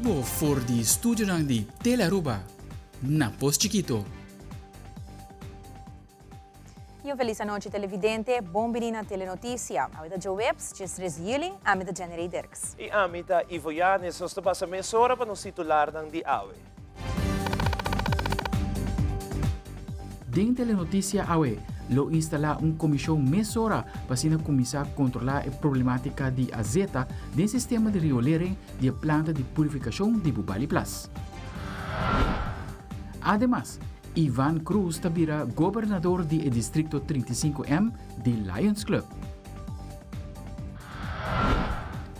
vivo voor die studio ng di Telaruba. Na Post Chiquito. E feliz noite, televidente. Bom dia na Telenotícia. A vida Joe Webs, 3 de julho, a vida Janeiro Dirks. E a vida Ivo Yanes, nós estamos a mesora para nos titular ng di AWE. Din Telenotícia AWE, lo instala comissão mesora para começar a controlar a problemática de azeta do sistema de riolering de planta de purificação de Bubali Plus. Además, Ivan Cruz tabira governador do Distrito 35M de Lions Club.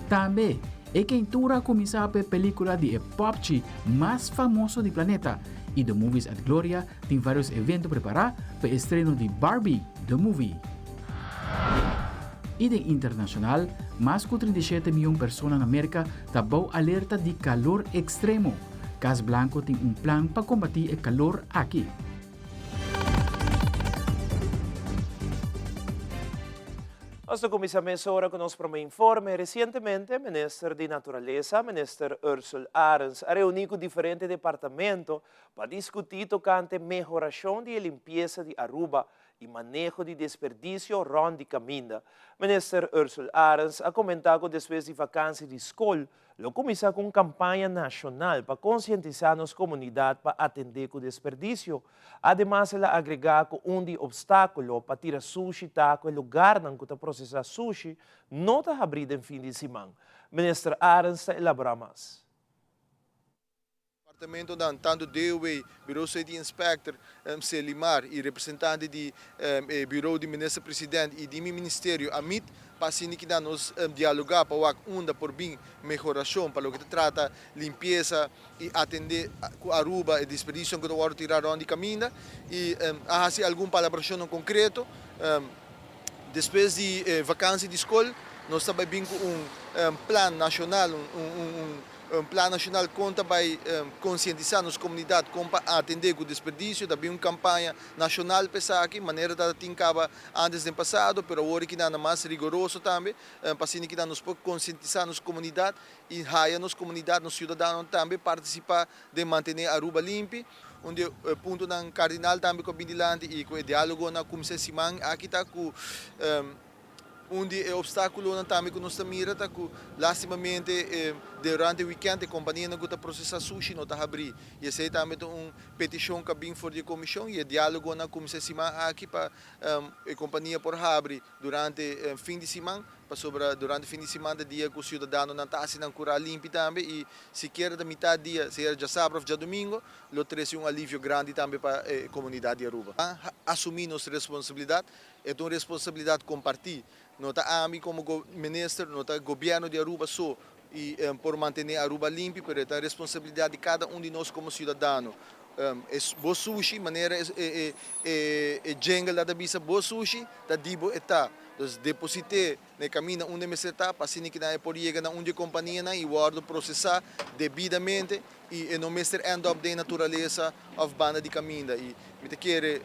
Também, é quem tura começar a película de pop mais famoso do planeta. E The Movies at Gloria tem vários eventos preparados para o estreno de Barbie, The Movie. E de internacional, mais de 37 milhões de pessoas na América estão alerta de calor extremo. Cas Blanco tem plano para combater o calor aqui. Nós começamos a hora com nosso primeiro informe. Recentemente, o Ministro de Natureza, Ministro Ursula Arens, reuniu com diferentes departamentos para discutir tocante a melhoração de limpeza de Aruba e manejo de desperdício rond caminda. Ministro Ursula Arens ha comentado que depois de vacância de escola, lo começar com campanha nacional para conscientizar as comunidades para atender o desperdício. Además, ela agregar que de obstáculo para tirar sushi taco em lugar não que processar sushi não está abrido em fim de semana. Ministro Arens está elaborar mais. Departamento dan tanto DOE, Bureau Safety Inspector, Selimar e representante do Bureau do Ministro-Presidente e do Ministério Amit, para que nós dialogar para onda por bem melhoração para o que trata limpeza e atender a Aruba e desperdício que eu tirar onde caminha e há alguma colaboração concreto depois de vacância de escola nós também bem com plano nacional plano nacional conta vai conscientizar as comunidades como atender o desperdício, também uma campanha nacional para aqui, maneira da tincava antes do passado, mas agora que não mais rigoroso também, para que nos pode conscientizar as comunidades e raia nas comunidades, nos cidadãos também participar de manter a Aruba limpa, onde o ponto ng cardinal também com o Bindilante e com o diálogo na Comissão Simang, aqui está com onde o obstáculo não também que nós mira tá que lastimamente durante o weekend a companhia não está processar sushi não está abrir e esse também petição que vem for de comissão e diálogo na comissão semana aqui para a companhia por abrir durante fim de semana para sobre durante fim de semana dia que o cidadão não está assinando cura limpo também e sequer da metade dia seja já sábado já domingo lo traz alívio grande também para a comunidade de Aruba assumir nossa responsabilidade é uma responsabilidade compartilhada não está a mim como ministro, não está o governo de Aruba só e por manter a Aruba limpa, mas é a responsabilidade de cada de nós como cidadão. Boa sushi, maneira jungle da bisa boa sushi, da dibo eta. Então, deposite na caminho onde me está, para assim que não é por chegar na onde companhia e guardo processar devidamente e não mestre end up de natureza of banda de caminho e me te quer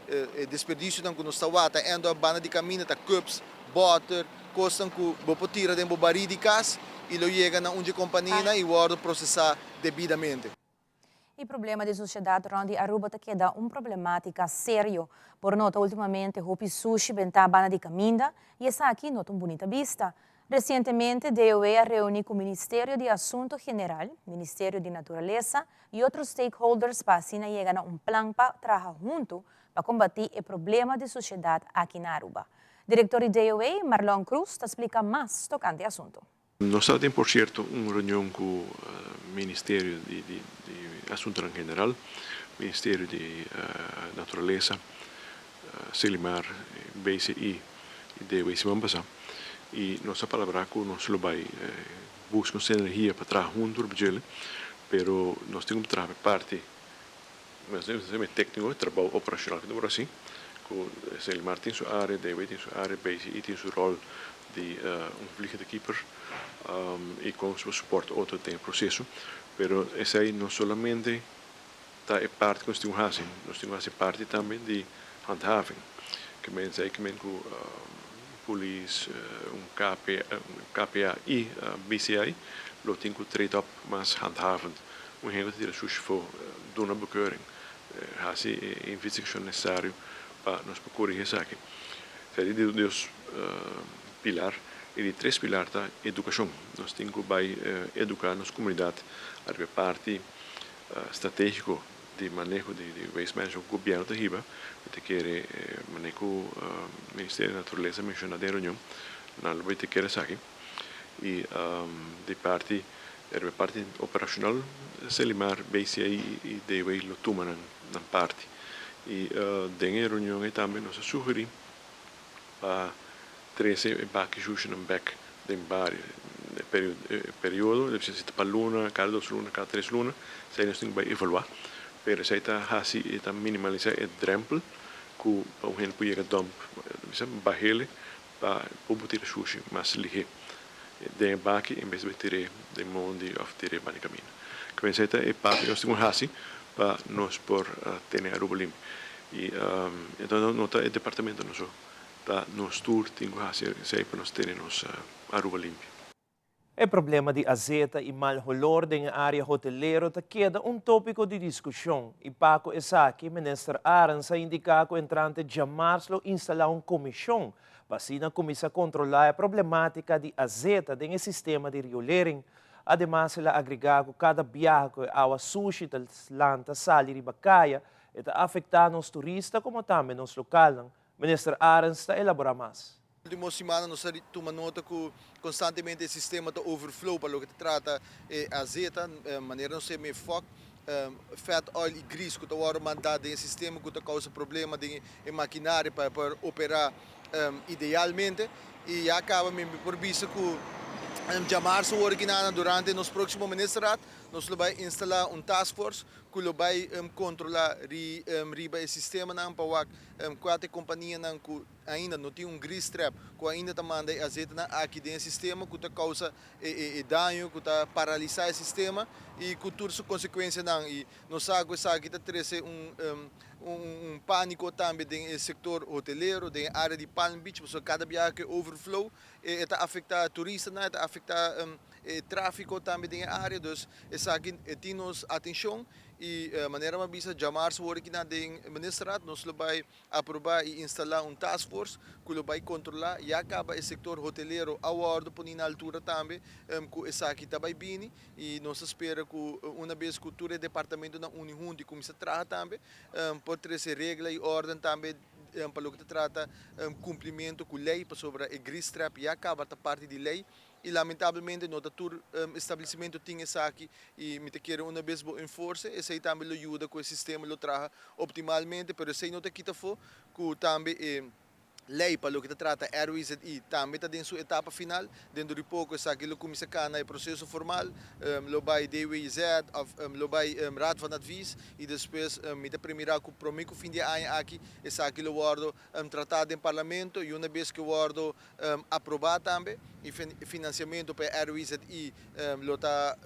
desperdício não nos está end up banda de caminho tá cups butter, costam que vou tirar de baril de casa e lo chega na onde companhia e guardo processar devidamente. O problema de sociedade onde Aruba queda problemática sério. Por nota, ultimamente, o sushi bentava de caminda e essa aqui nota bonita vista. Recentemente, DOE reuniu com o Ministério de Assunto General, Ministério de Natureza e outros stakeholders para assim chegar a plano para trabalhar junto para combater o problema de sociedade aqui na Aruba. Diretor de DOE, Marlon Cruz, explica mais tocante ao assunto. Nós temos, por certo, uma reunião com o Ministério de Assunto General, Ministério de Natureza, Selimar, BCI e DOE semana passada. E nossa palavra com nós vai buscar energia para trabalhar junto, mas nós temos que trabalhar parte, mas temos técnico, trabalho operacional, que não assim. Selimar tem sua área, DOE tem sua área, BCI tem seu rol de vliegende keeper e com seu suporte outro tem processo, mas esse aí não somente está é parte que nós temos que fazer parte também de handhaving, que means que polícia, KPA e BCI lo tem que trade up mas handhavend um hengo tira sushi for dona bekeuring hasi investigação necessário para nós procurar isso aqui seria de Deus pilar e de três pilares da educação nós temos que educar nossa comunidade a parte estratégico de manejo de waste management o governo da Riba te quer manejo Ministério da Natureza mencionado em reunião não vai te querer aqui e de parte operacional Selimar BCI e de way lo toma na parte e dentro reunião também nós sugerimos para 13 impactos justos no back de vários período deve ser para luna cada 2 lunas cada 3 lunas se nós temos que evaluar pero se está assim está minimalizar o drempel que para um gente poder dump bisa bahele para poder sushi mais ligeiro de baki em vez de tirar de mundo of tirar para caminho que se está é parte nós temos assim para nós por ter a Aruba limpa e então nota o departamento nosso tá nos tour temos assim sei para nós ter nos Aruba limpa. O problema de azeta e mau olor na área hoteleira queda tópico de discussão e Paco Esaki, ministro Arens, a indicar que o entrante jamais instalar comissão para assim começar a controlar a problemática de azeta no sistema de riolering. Además, ela agregar que cada viagem ao sushi da lanta sal e bacaia está afetando os turistas como também os locais. Ministro Arens está elaborar mais. Na última semana nós tomamos nota que constantemente o sistema está overflow para o que trata azeta, maneira não ser meio foco, fat oil e grease que está mandado em sistema que causa problema de maquinária para operar idealmente e acaba mesmo por visto que de março original durante nos próximo ministério nós vamos instalar task force que vai controlar o sistema não para quatro companhias ainda não tem grease trap que ainda está mandando azeite aqui dentro do sistema que causa dano que está paralisar o sistema e que tudo isso consequência não e nós sabemos que está trazendo pânico também no setor hoteleiro, na área de Palm Beach, porque cada viagem overflow está afetando turistas, está afetando tráfego também na área, então isso aqui temos atenção e maneira mais bisa jamar se aqui na ministrado nós vai aprovar e instalar task force que vai controlar e acaba o setor hoteleiro a bordo por na altura também que isso aqui está bem e nós espera que uma vez que o departamento na União de começar a trabalhar também pode trazer regra e ordem também para o que trata cumprimento com lei sobre a grease trap e acaba a parte de lei e lamentavelmente no estabelecimento tinha isso aqui e me quer uma vez enforce esse aí também ajuda com o sistema lo traga optimalmente pero esse não te quita for que também lei para o que trata RWZI também está em sua etapa final dentro de pouco essa aquilo começa a na processo formal lo vai DWZ lo vai raad van advies e depois me te primeira que prometo fim de ano aqui essa aquilo guardo tratado em parlamento e uma vez que guardo aprovado também e financiamento para RWZI lo tá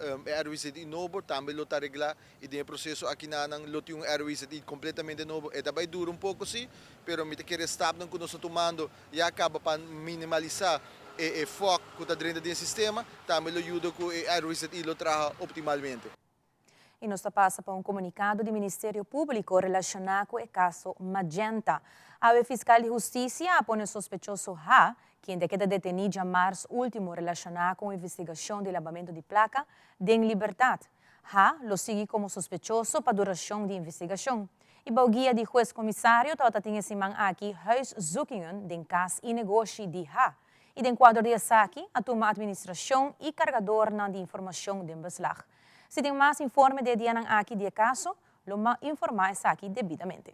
RWZI novo também lo tá reglar e tem processo aqui na lo tem RWZI completamente novo e também dura pouco sim pero me te quer estar não que nós tomando e acaba para minimalizar o foco que está dentro do sistema, também ajuda que o RWZI lo traga optimalmente. E nós passa para comunicado do Ministério Público relacionado com o caso Magenta. A fiscal de Justiça apõe o sospechoso Ha, que ainda queda detenido em março último relacionado com a investigação de lavamento de placa, em liberdade. Ha lo sigue como sospechoso para duração de investigação. E o guia de juiz comissário tota tinha simang aqui huiszoekingen den caso e negócio de Ha. E den quadro de aqui a toma administração e carregador na de informação de beslag. Se tem mais informe de Diana aqui de caso, lo informar aqui devidamente.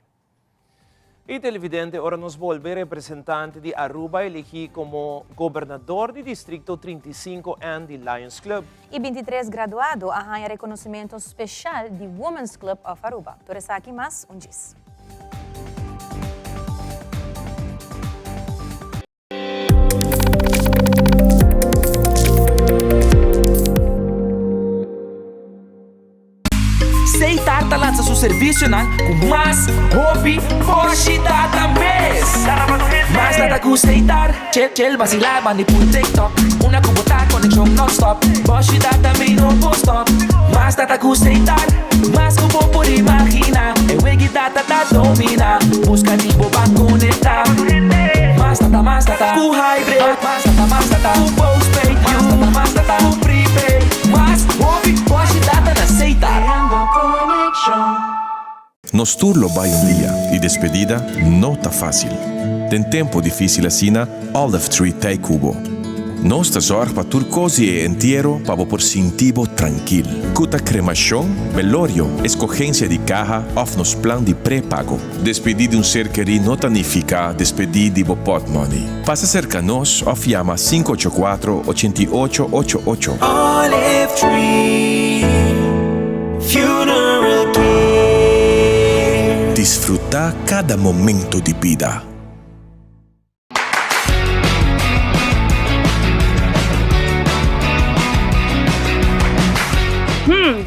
E televidente, ora nos volve representante de Aruba elegido como governador do Distrito 35 and the Lions Club. E 23 graduado arranha reconhecimento especial de Women's Club of Aruba. Por isso aqui mais diz. aceitar tá lança seu serviço não com mais hobby hoje data mês mas nada com aceitar chill vacilar manipula TikTok uma com botar conexão non-stop hoje data também não vou stop mas nada com aceitar mas com vou por imaginar eu que data da domina busca de boba conectar mas nada com hybrid mas nada com postpaid mas nada com prepaid mas hobby hoje data não aceitar Nos turlo vai dia e despedida não tá fácil. Tem tempo difícil assim, Olive Tree Tay Cubo. Nostra zorg para tur cosi e entero para por sintivo tranquilo. Cuta cremação, velorio, escogência de caja of nos plan de pré-pago. Despedir de ser querido não significa despedir de pot money. Passa cerca nos of llama 584-8888. Olive Tree Funeral Care. Desfrutar cada momento de vida.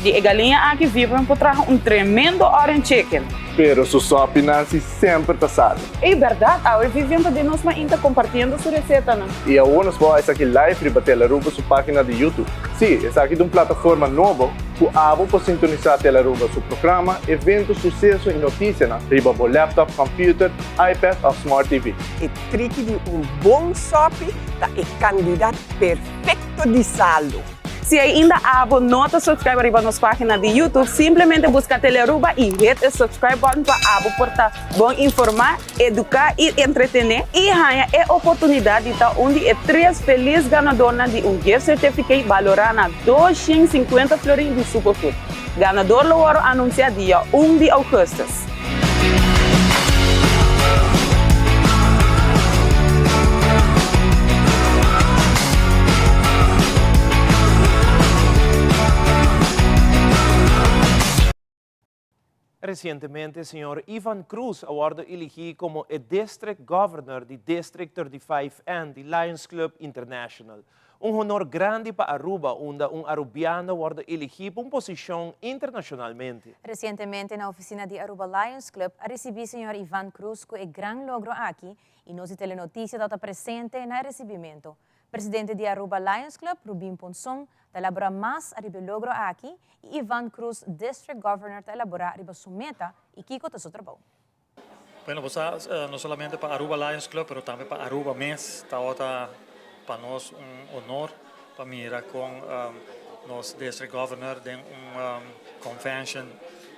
De galinha aqui vivem por trás tremendo orange chicken. Pero su sopa Nancy sempre está salvo. É verdade, agora vivemos de nós ainda compartilhando sua receita, não? E agora nós vamos aqui live e bater a sua página de YouTube. Sim, é aqui de uma plataforma nova que abo para sintonizar a Teleruba seu programa, evento, sucesso e notícias, riba o laptop, computer, iPad ou Smart TV. O trick de bom sopa é o candidato perfeito de saldo. Se ainda não está subscribe para nossa página de YouTube, simplesmente busca Teleruba e hit o subscribe button para portar bom informar, educar e entretener. E ganhar a oportunidade de estar onde é 3 felizes ganadores de gift certificate valorado a 250 florins de Superfood. Ganador lo vamos anunciar dia 1 de agosto. Recientemente, señor Ivan Cruz ha sido elegido como el District Governor del Distrito de 5N de Lions Club International. Un honor grande para Aruba, donde un arubiano ha sido elegido para una posición internacionalmente. Recientemente, na oficina de Aruba Lions Club, recebi o senhor Ivan Cruz com um grande logro aqui e nos telenotícia está presente no recebimento. Presidente de Aruba Lions Club, Rubin Ponson, elabora mais arriba logro aqui e Ivan Cruz, District Governor, elabora arriba sua meta e Kiko está seu trabalho. Bueno, pues, no solamente para Aruba Lions Club, pero también para Aruba MES, está para nosotros un honor para mirar con nuestro District Governor de una convention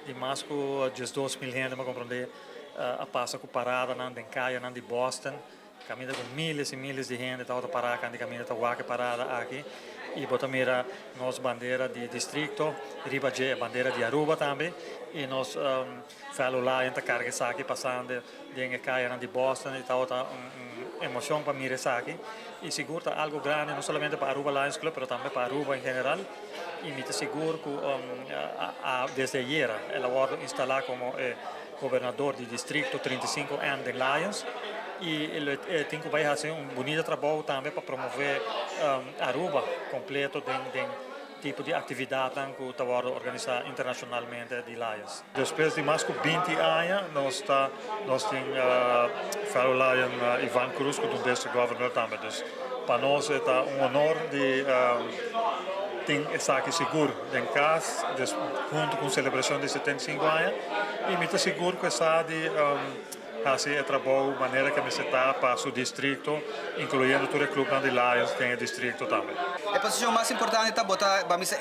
de más de 2.000 gente, me comprende, a passa com parada de Caia, de Boston, caminha com milhares e milhares de gente, está parada, caminha está parada aqui. E bota mira nossa bandeira de distrito, riba de bandeira de Aruba também, e nós falo lá entra carga aqui passando de Caia de Boston, e está outra emoção para mirar aqui, e seguro tá algo grande não somente para Aruba Lions Club, mas também para Aruba em geral, e me seguro que desde ayer ela vai instalar como governador de distrito 35N de Lions. E ele tem que fazer bonito trabalho também para promover Aruba completo de tipo de atividade que está organizada internacionalmente de Lions. Depois de mais de 20 anos, nós temos fellow Lion Ivan Cruz, que é o District Governor também. Então, para nós é honor de ter essa aqui seguro em casa, junto com a celebração de 75 anos, e me seguro que essa de assim é trabalho maneira que me está para o distrito, incluindo todo o clube de Lions tem o distrito também. A posição mais importante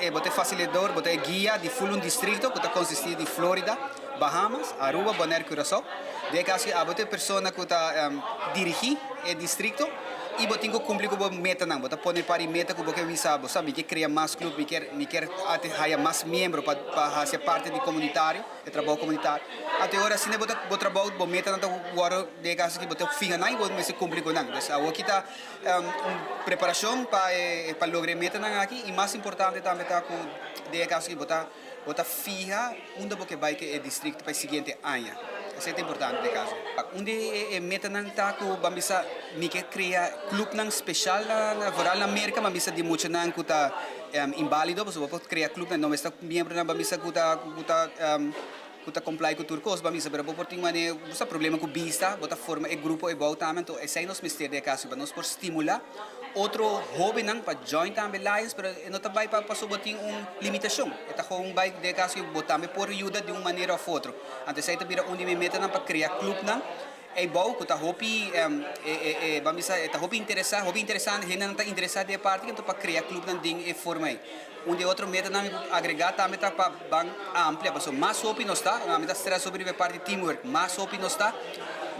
é botar facilitador, botar guia de full distrito que está consistido de Flórida, Bahamas, Aruba, Bonaire, Curaçao. De caso a botar pessoa que está dirigir o distrito e botar que cumprir com a meta não, botar pôr para a meta que você visa, sabe, que criar mais clube, me quer ter mais membros para fazer parte do comunitário, do trabalho comunitário. Até agora se não botar trabalho, botar meta não agora de caso que botar fim não, botar se cumprir com não. Então aqui está preparação para lograr meta não aqui e mais importante também está com de caso que botar fija onde você vai que é distrito para o seguinte ano. Isso é importante de caso. Onde é meta nang taco bambisa mike cria club nang special na voral na América bambisa di mucho nang kuta inválido, pues pode criar club não está membro na bambisa kuta comply com turcos bambisa, pero por ting mane usa problema com vista, bota forma e grupo e voltamento, e sai nos mistério de caso, nós por estimular outro hobby nang pa join também lions, pero não também para suboting limitação. Eta kung vai de caso botame por ajuda de uma maneira ou outra. Antes sai também onde me meta nang para criar club nang e bom kuta hobby bambisa eta hobby interessante, gente não tá interessado de parte então para criar club nang ding e forma aí. Onde outro meta nang agregar também tá para bang amplia, passo mais hobby não está, a meta será sobre a parte teamwork, mais hobby não está,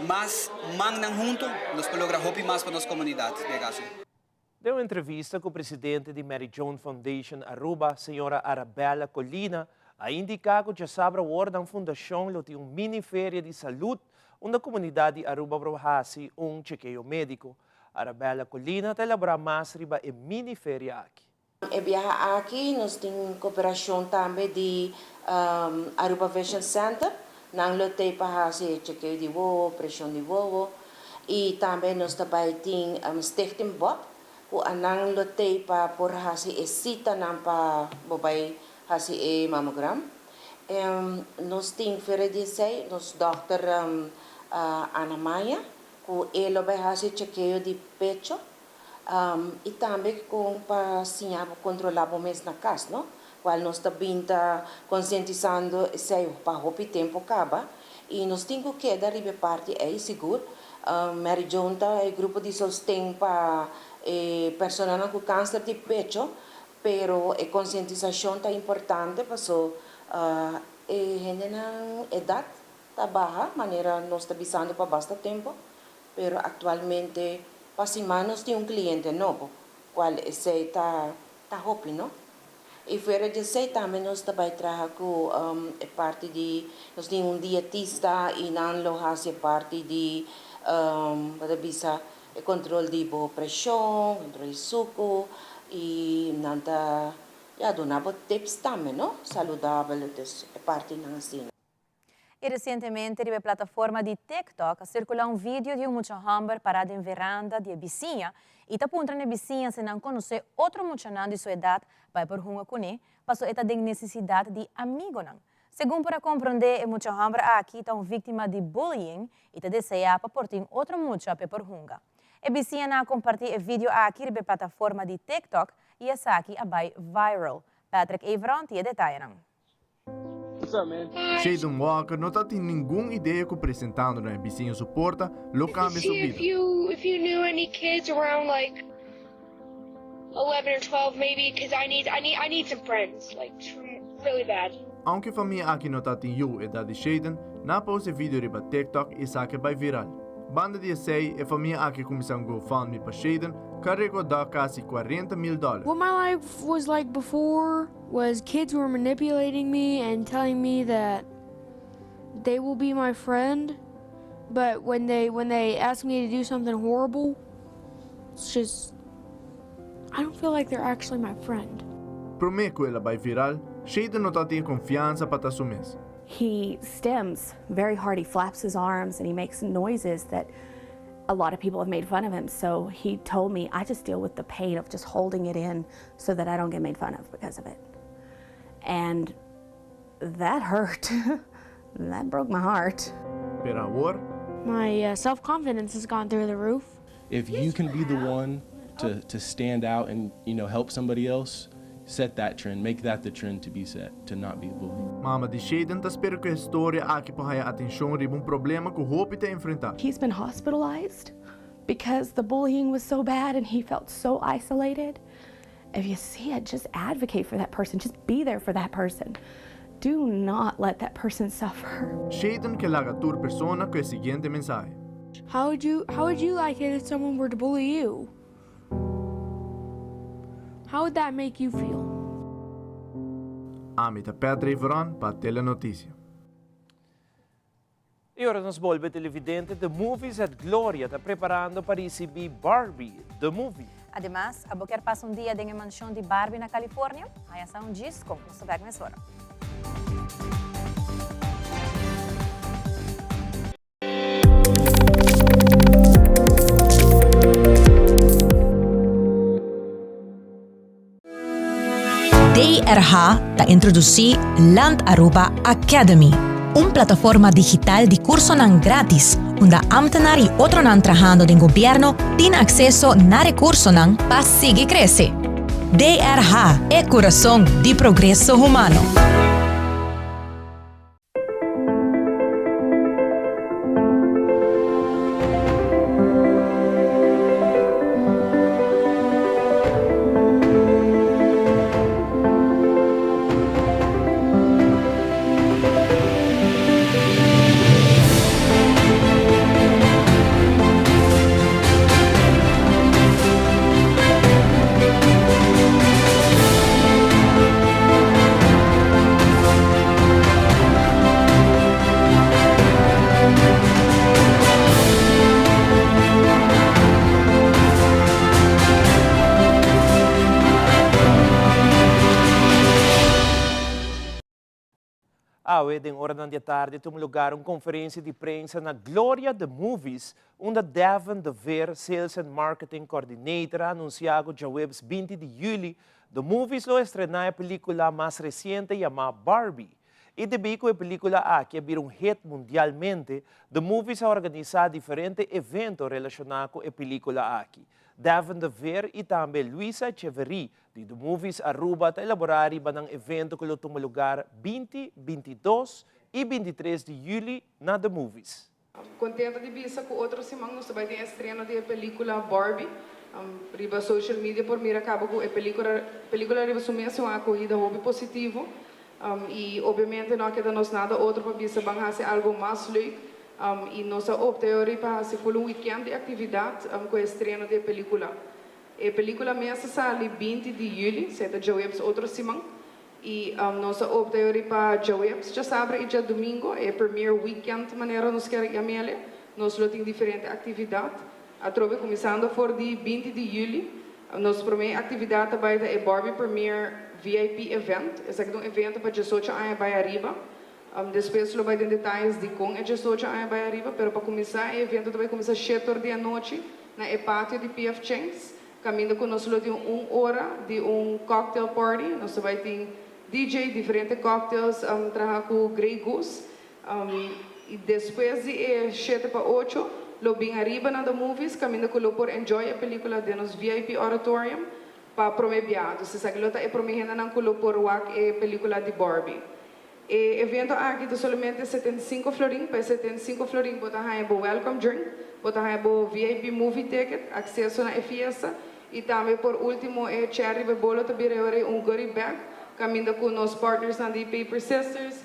mas mang nang junto nos logra hobby mais para nossa comunidade, de caso. Deu entrevista com o presidente de Mary Joan Foundation Aruba, senhora Arabella Colina, a indicar que já sabe a fundação tem mini feria de saúde, onde a comunidade Aruba Brohasi chequeio médico. Arabella Colina está elaborando mais riba e mini feria aqui. E viaja aqui, nós temos cooperação também de Aruba Vision Center, nang lotei para fazer chequeio de voo, pressão de voo, e também nós também temos Stichting Bob, ku anang lotei pa por hasi esita nang pa bobay hasi e mammogram. Nos ting feredisay, nos Dr. Ana Maya, ku elo bay hasi chequeio de pecho, e também com pa sinhabo controlabo mes na casa, no? Qual nos tabinta conscientizando sei pa hopi tempo acaba, e nos tingo queda ribe parte é seguro. Mary Joan ta é grupo de sostém pa personas com câncer de pecho, pero a conscientização está importante, porque a idade está baixa, maneira nós está visando para bastante tempo, pero atualmente para semanas tem cliente novo, qual esse está hopi, não? E fora de sei também nós também trabalha com parte de nós temos dietista e não lo hace parte de para bisa controle de boa pressão, controle de suco e nanta já donava tips também, não? Saudável, é parte não assim. E recentemente, na plataforma de TikTok, circulou vídeo de mucho hamburger parado em veranda de vizinha e está apontando a vizinha se não conhecer outro muchanan de sua idade vai por rua com ele, passou esta de necessidade de amigo não. Segundo para compreender, mucho hamburger aqui está vítima de bullying e está deseja para portar outro mucho por rua. A vizinha na compartilha o vídeo aqui na plataforma de TikTok e essa aqui vai viral. Patrick Averon tinha detalhes. Shaden Walker não tem nenhuma ideia que apresentando na vizinha suporta lo cambia sua vida. If you knew any kids around like 11 or 12 maybe, because I need some friends, like really bad. Aunque a família aqui não tem eu idade de Shaden, na pause vídeo riba TikTok e saque vai viral. Banda de sei a família aqui começou a GoFundMe para Shaden, carregou da quase $40,000. What my life was like before was kids were manipulating me and telling me that they will be my friend, but when they ask me to do something horrible, it's just I don't feel like they're actually my friend. Prometo ela vai viral, Shaden não tem confiança para assumir. He stems very hard. He flaps his arms and he makes noises that a lot of people have made fun of him. So he told me, I just deal with the pain of just holding it in so that I don't get made fun of because of it. And that hurt. That broke my heart. Pero agora, my self-confidence has gone through the roof. If you can be the one to stand out and help somebody else, set that trend, make that the trend to be set, to not be a bully. Mama de Shaden espera que a história aqui para a atenção riba problema que o Hope está enfrentar. He's been hospitalized because the bullying was so bad and he felt so isolated. If you see it, just advocate for that person, just be there for that person. Do not let that person suffer. Shaden que laga tur persona com a seguinte mensagem. How would you like it if someone were to bully you? How would that make you feel? Amita Patrick Averon para Telenotícia. E ora nos volve televidente, The Movies at Gloria está preparando para exibir Barbie, The Movie. Además, a quer passa dia em mansão de Barbie na Califórnia, aí está disco com o Subag Mesora. DRH ta introduci Land Aruba Academy, plataforma digital de curso grátis, onde ambtenari e outro trabajando do governo têm acesso a recursos para seguir crescer. DRH é coração de progresso humano. Em hora da tarde, tem lugar uma conferência de prensa na Glória de Movies, onde Devin De Ver, Sales and Marketing Coordinator, anunciou dia 20 de julho, The Movies lo estrenar a película mais recente chamada Barbie. E debido que a película que é um hit mundialmente, The Movies ha organizado diferentes eventos relacionados com a película aqui. Devin De Ver e também Luisa Echeverry, de The Movies Aruba, elaboraram um evento que toma lugar 20, 22 e 23 de julho na The Movies. Contenta de vista que outro semana nós vai ter a estreia da película Barbie. Riba social media por mim acaba com a película riba sumesse uma acolhida hobby positivo. E obviamente não queda nos nada outro para vista vão fazer algo mais leuk. E nossa opteoria para fazer um weekend de atividade com a estreia da película. A película mesmo sai 20 de julho, será já outro semana. E nossa opteoria para dia já sábado e dia domingo, é o primeiro weekend maneira nos quer chamar. Nós temos diferentes atividades. A trove começando por dia 20 de julho, nossa primeira atividade vai ser o Barbie Premiere VIP Event. Esse é um evento para 18 anos para arriba. Depois vai ter detalhes de como é 18 anos para arriba, mas para começar, o evento vai começar às 7 horas da noite no pátio de PF Chang's. Caminho com nós temos 1 hora de cocktail party. Nós vai ter DJ, diferentes cocktails, trabalhar com Grey Goose. E depois de 7 para 8, lo bem arriba na The Movies, caminho com lo por enjoy a película de nos VIP Auditorium para promebiado. Se sabe que é prometido não com lo por wak a película de Barbie. O evento aqui é somente 75 florin, para 75 florin botar aí o welcome drink, botar aí o VIP movie ticket, acesso na fiesta e também por último cherry bolo também é goodie bag, caminho com nossos partners na The Paper Sisters,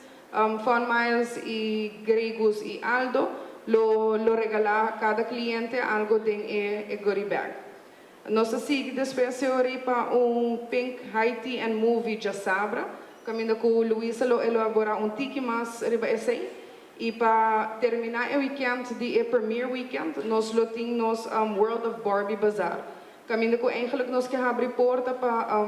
Fun Miles e Grey Goose e Aldo, lo regalar a cada cliente algo de goodie bag. Nossa sigue depois para Pink Haiti and Movie já sabra. Caminho com Luisa lo elaborar tiki mais riba esse e para terminar o weekend de premier weekend nós lo temos World of Barbie Bazaar. Caminho com eigenlijk nós que abrir porta para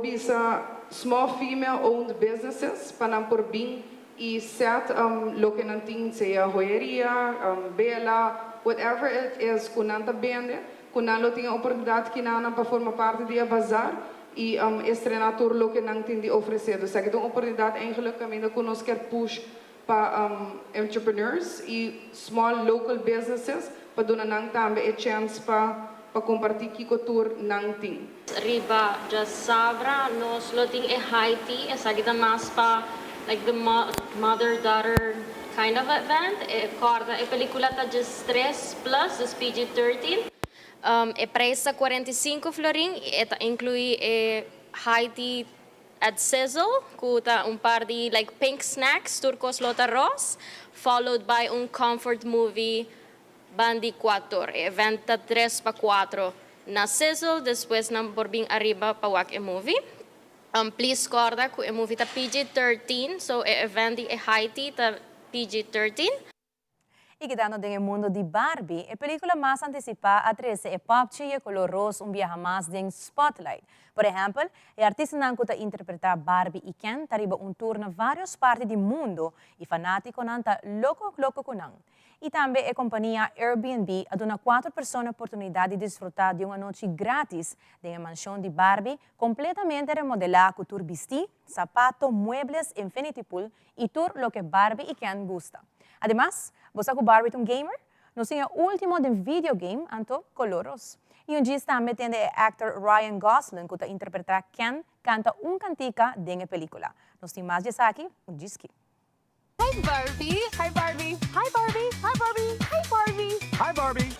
bisa small female owned businesses para não por bem e set lo que não tem seja joieria, bela, whatever it is kunanta bende, kunalo tem a oportunidade que não para formar parte de bazar. E estrenar tudo o que não tem de oferecer. Então, é uma oportunidade eigenlijk caminho que nós quer push para entrepreneurs e small local businesses para dar não também a chance para compartilhar que cultura não tem. Riba já sabra nós lo tem Haiti, essa aqui mais para like the mother-daughter kind of event. Corda a película tá just 3 plus, just PG-13. É preço 45 florin, inclui Haiti at Sizzle, com par de like pink snacks, turcos lota arroz, followed by comfort movie bandi 4, evento 3 para 4 na Sizzle, depois na por bem arriba para wak movie. Please corda que o movie tá PG-13, so evento Haiti tá PG-13. Y quedando en el mundo de Barbie, la película más anticipada a 13 es Popchi y color rosa un viaje más en Spotlight. Por ejemplo, el artista que interpreta Barbie y Ken arriba un tour en varias partes del mundo y fanático nanta loco con él. Y también la compañía Airbnb ha dado a 4 personas la oportunidad de disfrutar de una noche gratis en la mansión de Barbie completamente remodelada con tour vestir, zapatos, muebles, infinity pool y tour lo que Barbie y Ken gusta. Además, ¿vos con Barbie un gamer? Nos tiene el último de videogame anto coloros. Y un día también tiene el actor Ryan Gosling que interpreta Ken canta un cantica de la película. Nos tiene más de aquí, un disque. Hi Barbie. Hi Barbie. Hi Barbie. Hi Barbie. Hi Barbie. Hi Barbie.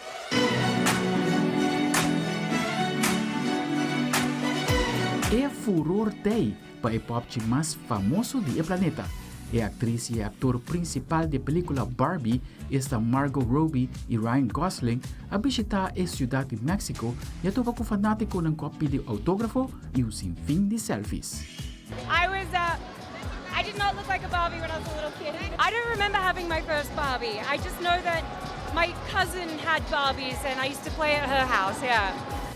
É furor day para o pop mais famoso do planeta. A atriz e ator principal da película Barbie está Margot Robbie e Ryan Gosling a visitar a cidade de México e a tocar com fanático ng copy de autógrafo e sinfim de selfies. I did not look like a Barbie when I was a little kid. I don't remember having my first Barbie. I just know that my cousin had Barbies and I used to play at her house, yeah.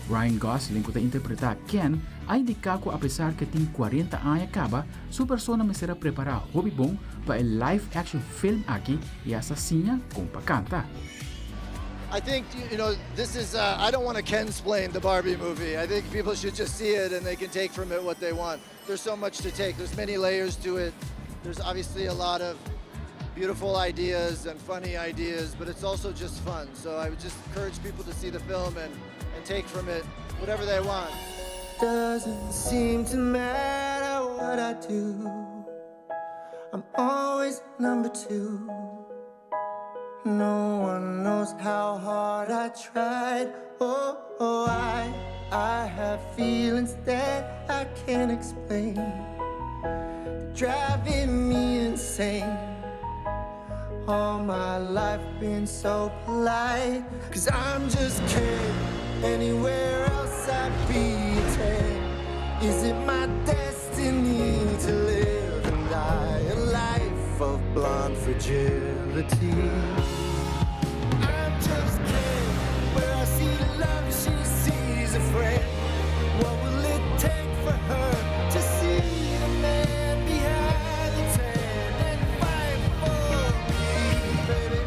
Ryan Gosling, que interpreta Ken, ay de caco a pesar que tiene 40 años acaba, su persona me será preparar hobby bom para el live action film aquí y asesina con canta. I think, this is, I don't want to Ken-splain the Barbie movie. I think people should just see it and they can take from it what they want. There's so much to take. There's many layers to it. There's obviously a lot of beautiful ideas and funny ideas, but it's also just fun. So I would just encourage people to see the film and take from it whatever they want. Doesn't seem to matter what I do. I'm always number 2. No one knows how hard I tried. Oh, I have feelings that I can't explain. They're driving me insane. All my life been so polite, 'cause I'm just kidding. Anywhere else I'd be a 10. Is it my destiny to live and die a life of blonde fragility? I'm just kidding. Where I see love, she sees a friend. What will it take for her to see the man behind the tent and fight for me, baby?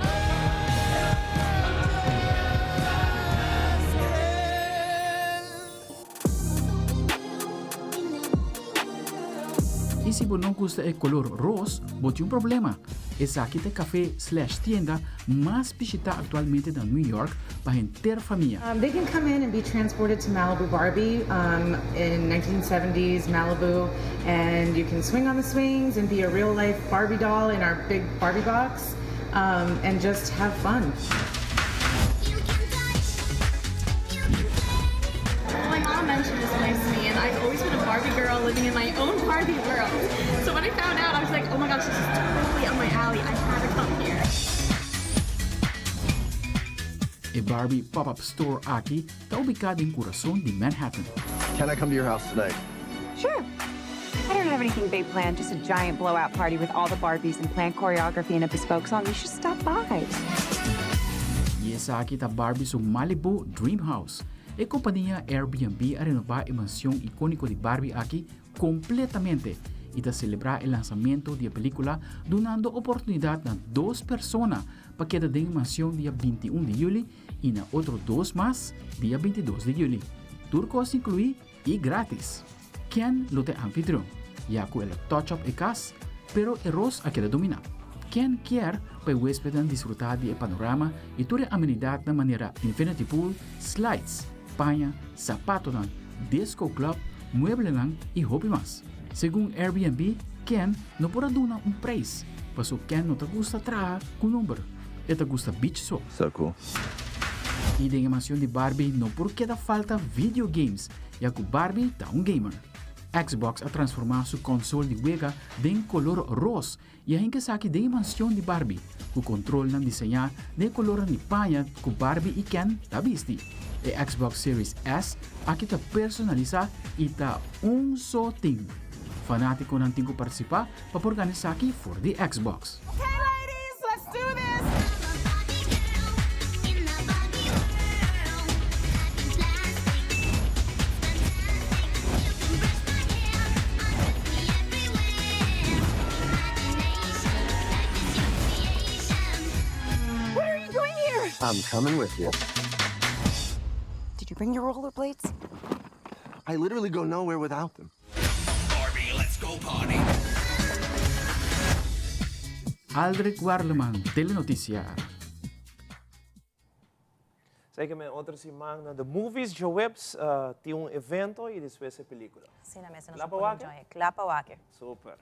Y si vos no gusta el color rosa, vos tiene un problema. Es aquí el café/tienda más visitada actualmente en New York para entera familia. They can come in and be transported to Malibu Barbie in 1970s Malibu, and you can swing on the swings and be a real life Barbie doll in our big Barbie box and just have fun. My mom mentioned this place to me, and I've always been a Barbie girl living in my own Barbie world. So when I found out, I was like, oh my gosh, this is totally up my alley. I had to come here. A Barbie pop-up store aquí está ubicado en corazón de Manhattan. Can I come to your house tonight? Sure. I don't have anything big planned, just a giant blowout party with all the Barbies and planned choreography and a bespoke song. You should stop by. Y esa aquí está Barbie su Malibu Dream House. A companhia Airbnb a renovar a mansão icônica de Barbie aqui completamente e a celebrar o lançamento da película, dando oportunidade a 2 pessoas para quedar em mansão dia 21 de julho e na outro 2 mais dia 22 de julho. Turcos inclui e grátis. Ken lo te anfitrião, já que ele touch-up e casa, pero o Ross a queda dominar. Ken quer para o hóspede desfrutar do panorama e toda a amenidade de maneira infinity pool, slides, panha, sapato, disco club, mueble e hobby mais. Segundo Airbnb, Ken não pode dar preço, mas Ken não te gusta trabalhar com número, ele te gusta beach só. So cool. E da animação de Barbie não porque da falta videogames, já que Barbie está gamer. Xbox a transformar sua console de juego em color rosa e a gente sabe da mansão de Barbie, o controle não desenhar de color de panha que Barbie e Ken está vestindo. A Xbox Series S aqui está personalizada e está só team. Fanático não tem que participar para organizar aqui for the Xbox. Okay, ladies, let's do this. I'm coming with you. Did you bring your rollerblades? I literally go nowhere without them. Barbie, let's go party. Aldrich Warleman, Telenoticia. Sei que me outro simang na the movies de webs tem evento e depois a película. Sim, na mesa Klapawake? Klapawake. Super.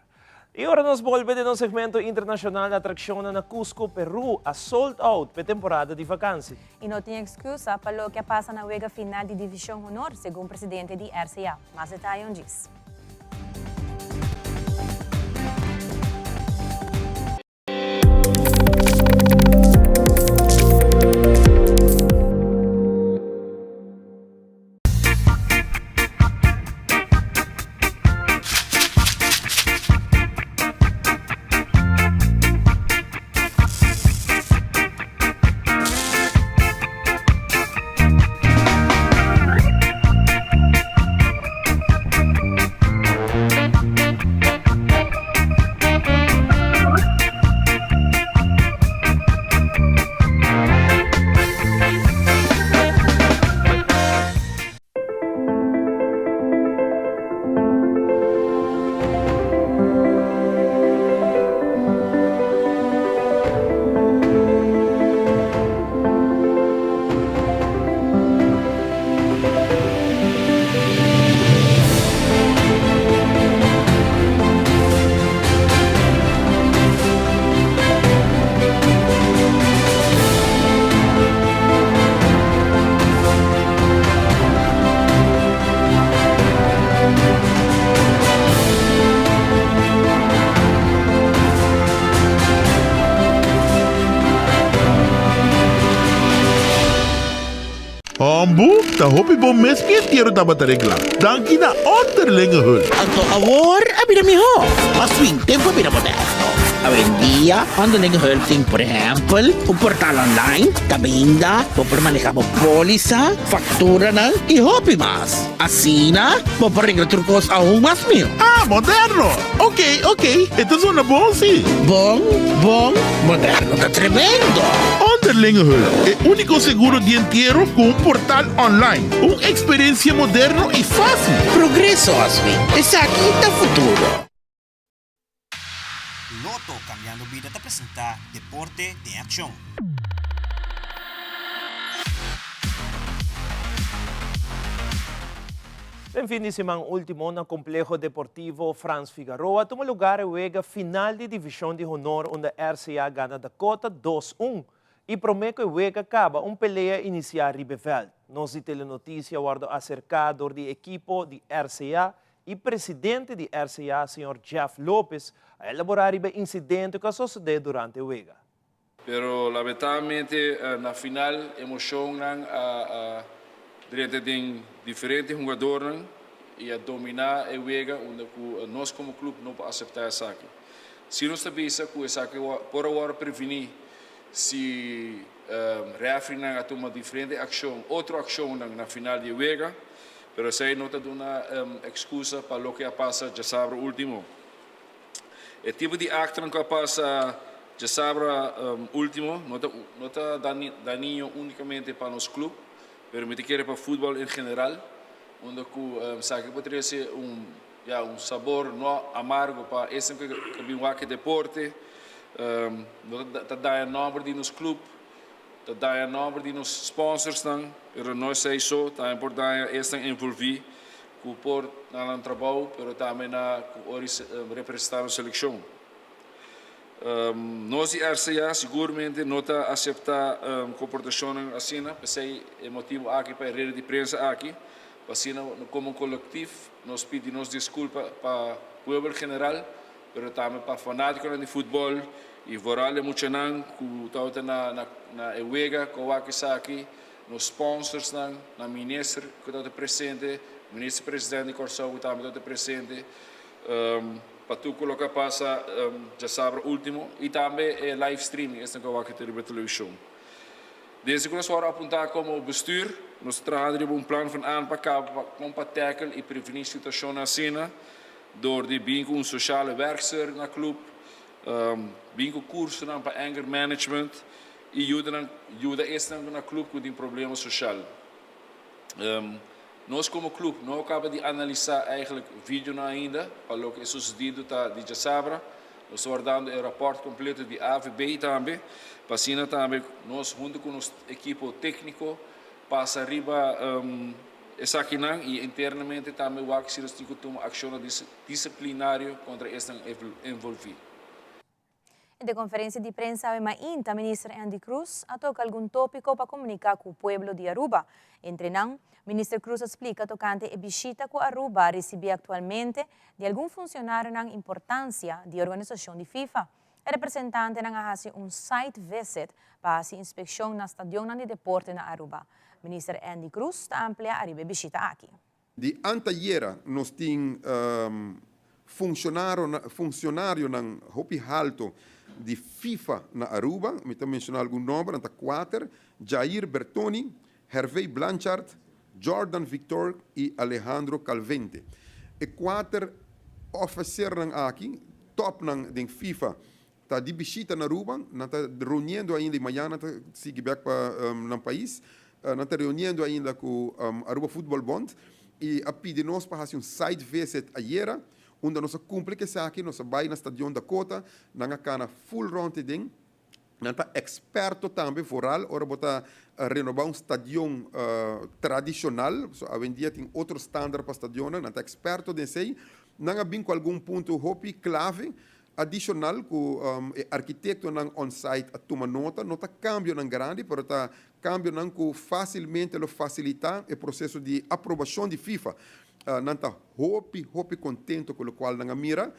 E agora nós volvemos no segmento internacional da atração na Cusco, Peru, a sold out para temporada de vacância. E não tem excusa para o que passa na wega final de Divisão Honor, segundo o presidente de RCA. Mas detalhe diz. Ta hopi bom mes tiro taba regla. Danki na onderlinge hul. Anto awor abina mi ho. Maswing tempo abina moderno. Hoy en día, underlinge hul ting por ejemplo, un portal online, kabinda, por manejar póliza, factura na y hopi más. Así na, por arreglar trucos aún más mío. Ah, moderno. Ok. Esto suena bom, sí. Bom, moderno, está tremendo. Underlinge hul, el único seguro de entierro con un portal online. Una experiencia moderno y fácil. Progreso, Asmi. Es aquí el futuro. Loto Cambiando Vida te presenta Deporte de Acción. En fin de semana último, no Complejo Deportivo Franz Figueroa tomou lugar a juega final de Divisão de Honor, onde a RCA gana Dakota 2-1. E promete que o juega acaba pelea iniciar Ribeveld. Nós de Telenotícia guardo acercador de equipo de RCA e presidente de RCA, Sr. Jeff Lopes, a elaborar o incidente que sucedeu durante o juega. Pero lamentavelmente na final emoção de diferentes jogadores e a dominar o juega onde nós como clube não podemos aceitar isso aqui. Se nós sabemos que isso aqui por agora prevenir se referee a tomar diferente ação, outra ação na final de juega, pero sei não está dando excusa para o que passa já sabe o último. O tipo de ação que passa já sabe último não está daninho unicamente para os clubes, pero me quer para o futebol em geral, onde sabe que poderia ser sabor não amargo para esse que é deporte. Dat daar nummer die nos club, dat daar nummer die nos sponsors dan, nós sei só, tá importante estar envolvido com por na trabalho, pero também na representar a seleção. Nós e RCA seguramente não está aceitar comportação assim, pensei é motivo aqui para a rede de imprensa aqui, assim como coletivo, nós pedimos desculpa para o povo geral. Pero também para fanáticos de futebol e vooral muito nan que está na juega com o que está aqui nos sponsors na ministro que está presente, ministro presidente de Corsão que também está presente, para tudo o que passa já sabe o último e também é live streaming esse que o que tem na televisão. Desde que nós vamos apontar como bestuur, nós trabalhamos plan van aanpak para tackle e prevenir situações assim. Door die bingo sociale werkster naar club, bingo koersen naar anger management e ajuda na clube que tem problema social. Nós como clube não acaba de analisar eigenlijk vídeo ainda, para o que é sucedido de Sabra. Nós estamos dando o rapport completo de AVB também, para assim também nós junto com o equipo técnico passa arriba essa aqui e internamente também o que se toma ação disciplinária contra este envolvido. De conferência de prensa, a Mainta, ministro Andy Cruz, toca algum tópico para comunicar com o povo de Aruba. Entre não, ministro Cruz explica tocante a visita que Aruba recebe atualmente de algum funcionário na importância da organização de FIFA. O representante não faz site visit para a inspeção na estadião de deporte na Aruba. Ministro Andy Cruz está amplia a visita aqui. De anteayer, nós temos funcionário na Hopi Alto de FIFA na Aruba, me está mencionando algum nome, está 4, Jair Bertoni, Hervé Blanchard, Jordan Victor e Alejandro Calvente. E 4 oficiais aqui, top de FIFA, está de visita na Aruba, está reunindo ainda amanhã, está seguindo para o país, está reunindo ainda com Aruba Football Bond e a pedir nós para fazer site visit ayer, onde nós cumprimos aqui, nós vamos na Estadião Dakota, nós vamos full round ding, nós estamos experto também, foral, ora botar renovar estadião tradicional, so a dia tem outro standard para estadião, nós estamos experto desse, nós vamos com algum ponto hopi clave adicional que o arquiteto on-site a tomar nota, não está cambio grande, mas está cambio que facilmente facilitar o processo de aprovação de FIFA. Não está hopi contente com o qual não mira.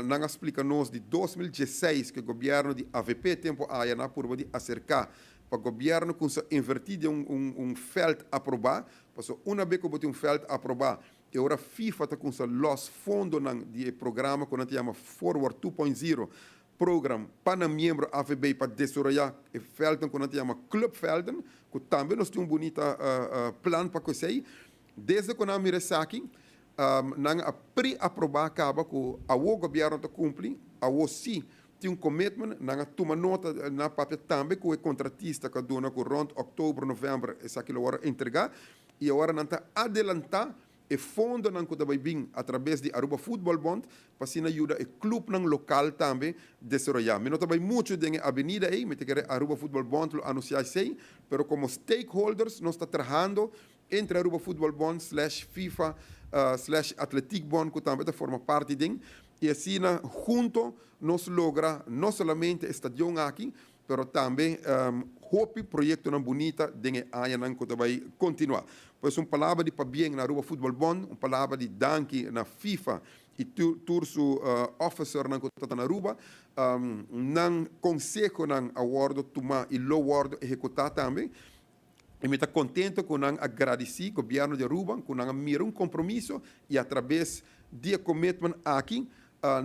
Não explica-nos de 2016 que o governo de AVP tempo aí na curva de acercar para o governo com invertir de feld aprovar, porque uma vez que botou feld aprovar, e agora FIFA está com os fundos de programa que a gente chama Forward 2.0 program para membro AVB para desenvolver o Felden que a gente chama Club Felden, que também nós temos um bonito plano para que desde que nós miramos aqui, nós pré-aprovar acaba que o governo está cumprindo, o sim tem commitment, nós tomamos nota na papel também que o contratista que dona que rond outubro, novembro, essa aquilo hora entregar, e agora nós está adelantar e fundo não que vai vir através de Aruba Football Bond para se ajuda o clube não local também desenvolver. Mas não também muito de avenida aí, mas que Aruba Football Bond lo anunciar sei, pero como stakeholders nós está trabalhando entre Aruba Football Bond /FIFA /Athletic Bond que também forma parte de e assim junto nós logra não somente estadião aqui, pero também hope projeto na bonita de aia que vai continuar. Pois palavra de bem na Aruba Football Bond, palavra de danke na FIFA e turso officer na que na Aruba, não consegue na award tomar e low award executar também. E me está contente com não agradecer o governo de Aruba, com não mira compromisso e através de commitment aqui,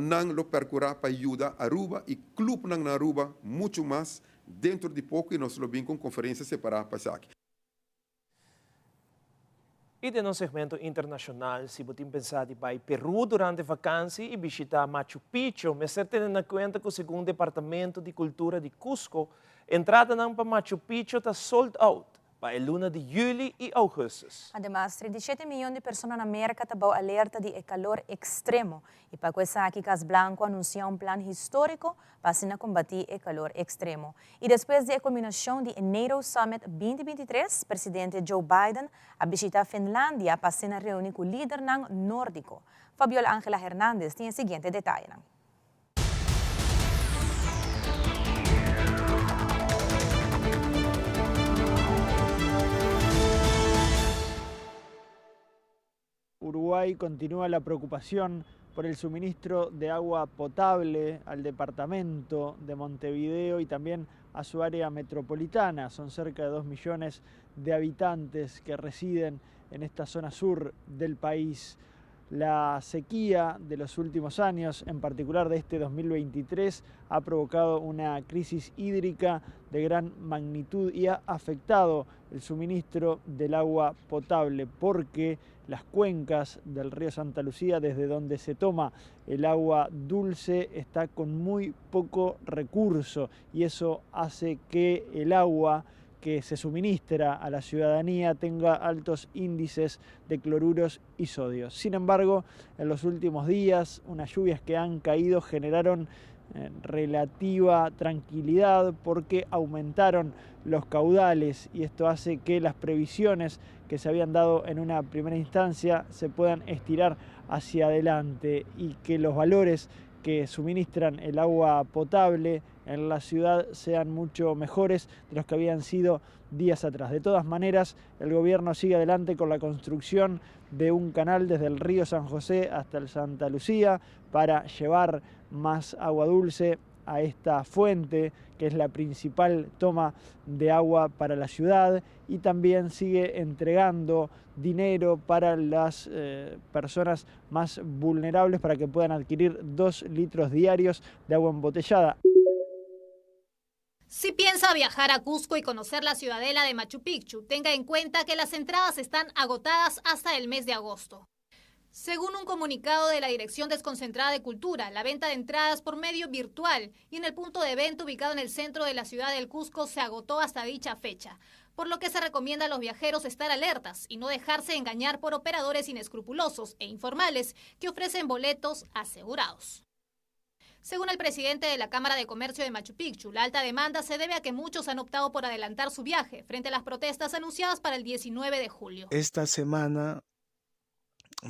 não lo percurar para ajudar Aruba e clube na Aruba muito mais dentro de pouco e nós lo vimos com conferência separada para isso aqui. E de nosso segmento internacional, se você pensar em ir Peru durante a vacância e visitar Machu Picchu, mas você tem na conta que o segundo departamento de cultura de Cusco, entrada para Machu Picchu está sold out para a luna de julho e agosto. Además, 37 milhões de pessoas na América estão alerta de calor extremo. E para isso aqui, Cas Blanco anunciou plano histórico para combater o calor extremo. E depois da culminação de Enero Summit 2023, o presidente Joe Biden a visitar a Finlândia para se reunir com o líder nórdico. Fabiola Ángela Hernández tem o seguinte detalhe. Uruguay continúa la preocupación por el suministro de agua potable al departamento de Montevideo y también a su área metropolitana. Son cerca de 2 millones de habitantes que residen en esta zona sur del país. La sequía de los últimos años, en particular de este 2023, ha provocado una crisis hídrica de gran magnitud y ha afectado el suministro del agua potable, porque las cuencas del río Santa Lucía, desde donde se toma el agua dulce, está con muy poco recurso, y eso hace que el agua que se suministra a la ciudadanía tenga altos índices de cloruros y sodios. Sin embargo, en los últimos días, unas lluvias que han caído generaron relativa tranquilidad, porque aumentaron los caudales, y esto hace que las previsiones que se habían dado en una primera instancia se puedan estirar hacia adelante, y que los valores que suministran el agua potable en la ciudad sean mucho mejores de los que habían sido días atrás. De todas maneras, el gobierno sigue adelante con la construcción de un canal desde el río San José hasta el Santa Lucía para llevar más agua dulce a esta fuente, que es la principal toma de agua para la ciudad, y también sigue entregando dinero para las personas más vulnerables para que puedan adquirir 2 litros diarios de agua embotellada. Si piensa viajar a Cusco y conocer la ciudadela de Machu Picchu, tenga en cuenta que las entradas están agotadas hasta el mes de agosto. Según un comunicado de la Dirección Desconcentrada de Cultura, la venta de entradas por medio virtual y en el punto de evento ubicado en el centro de la ciudad del Cusco se agotó hasta dicha fecha, por lo que se recomienda a los viajeros estar alertas y no dejarse engañar por operadores inescrupulosos e informales que ofrecen boletos asegurados. Según el presidente de la Cámara de Comercio de Machu Picchu, la alta demanda se debe a que muchos han optado por adelantar su viaje frente a las protestas anunciadas para el 19 de julio. Esta semana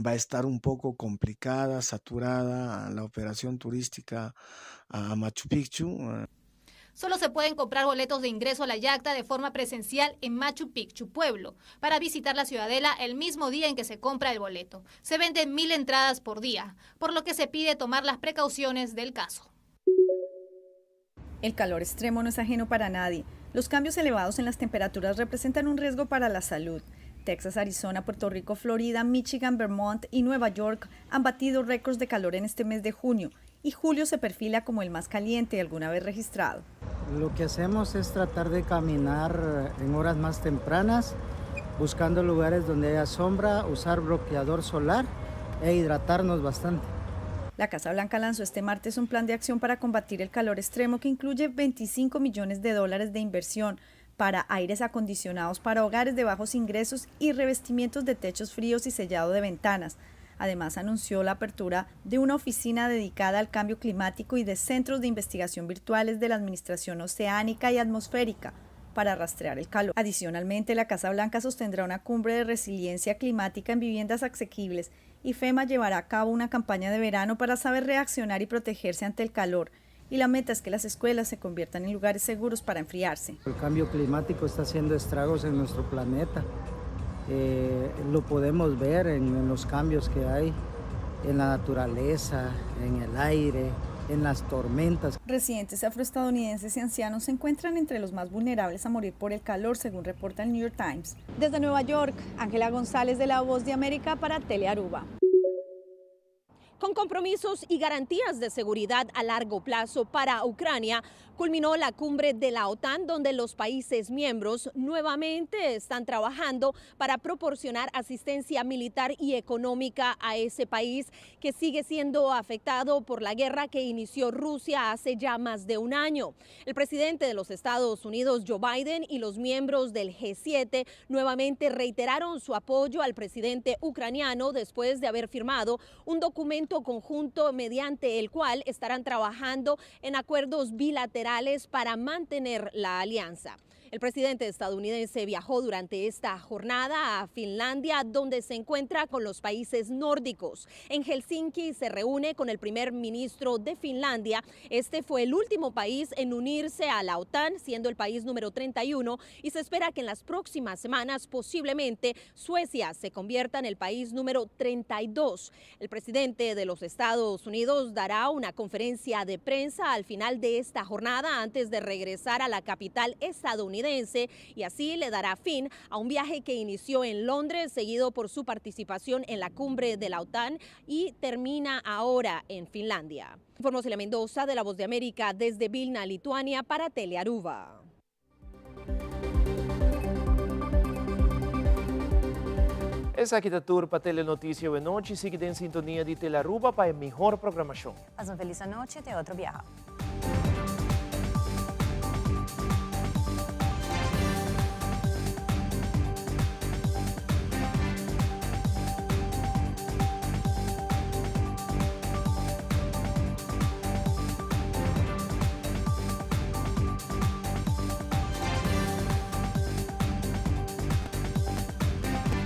va a estar un poco complicada, saturada la operación turística a Machu Picchu. Solo se pueden comprar boletos de ingreso a la yacta de forma presencial en Machu Picchu, pueblo, para visitar la ciudadela el mismo día en que se compra el boleto. Se venden 1000 entradas por día, por lo que se pide tomar las precauciones del caso. El calor extremo no es ajeno para nadie. Los cambios elevados en las temperaturas representan un riesgo para la salud. Texas, Arizona, Puerto Rico, Florida, Michigan, Vermont y Nueva York han batido récords de calor en este mes de junio, y julio se perfila como el más caliente alguna vez registrado. Lo que hacemos es tratar de caminar en horas más tempranas, buscando lugares donde haya sombra, usar bloqueador solar e hidratarnos bastante. La Casa Blanca lanzó este martes un plan de acción para combatir el calor extremo que incluye $25 millones de inversión para aires acondicionados para hogares de bajos ingresos y revestimientos de techos fríos y sellado de ventanas. Además, anunció la apertura de una oficina dedicada al cambio climático y de centros de investigación virtuales de la Administración Oceánica y Atmosférica para rastrear el calor. Adicionalmente, la Casa Blanca sostendrá una cumbre de resiliencia climática en viviendas asequibles, y FEMA llevará a cabo una campaña de verano para saber reaccionar y protegerse ante el calor. Y la meta es que las escuelas se conviertan en lugares seguros para enfriarse. El cambio climático está haciendo estragos en nuestro planeta. Lo podemos ver en los cambios que hay en la naturaleza, en el aire, en las tormentas. Residentes afroestadounidenses y ancianos se encuentran entre los más vulnerables a morir por el calor, según reporta el New York Times. Desde Nueva York, Ángela González de La Voz de América para Telearuba. Con compromisos y garantías de seguridad a largo plazo para Ucrania, culminó la cumbre de la OTAN, donde los países miembros nuevamente están trabajando para proporcionar asistencia militar y económica a ese país que sigue siendo afectado por la guerra que inició Rusia hace ya más de un año. El presidente de los Estados Unidos, Joe Biden, y los miembros del G7 nuevamente reiteraron su apoyo al presidente ucraniano después de haber firmado un documento conjunto mediante el cual estarán trabajando en acuerdos bilaterales para mantener la alianza. El presidente estadounidense viajó durante esta jornada a Finlandia, donde se encuentra con los países nórdicos. En Helsinki se reúne con el primer ministro de Finlandia. Este fue el último país en unirse a la OTAN, siendo el país número 31, y se espera que en las próximas semanas posiblemente Suecia se convierta en el país número 32. El presidente de los Estados Unidos dará una conferencia de prensa al final de esta jornada antes de regresar a la capital estadounidense estadounidense y así le dará fin a un viaje que inició en Londres, seguido por su participación en la cumbre de la OTAN y termina ahora en Finlandia. Informó Celia Mendoza de La Voz de América desde Vilna, Lituania, para Telearuba. Essa aqui da Turpa Telenotícia de Noite. Siga em sintonia de Telearuba para a melhor programação. Paz uma feliz noite e até outro viaje.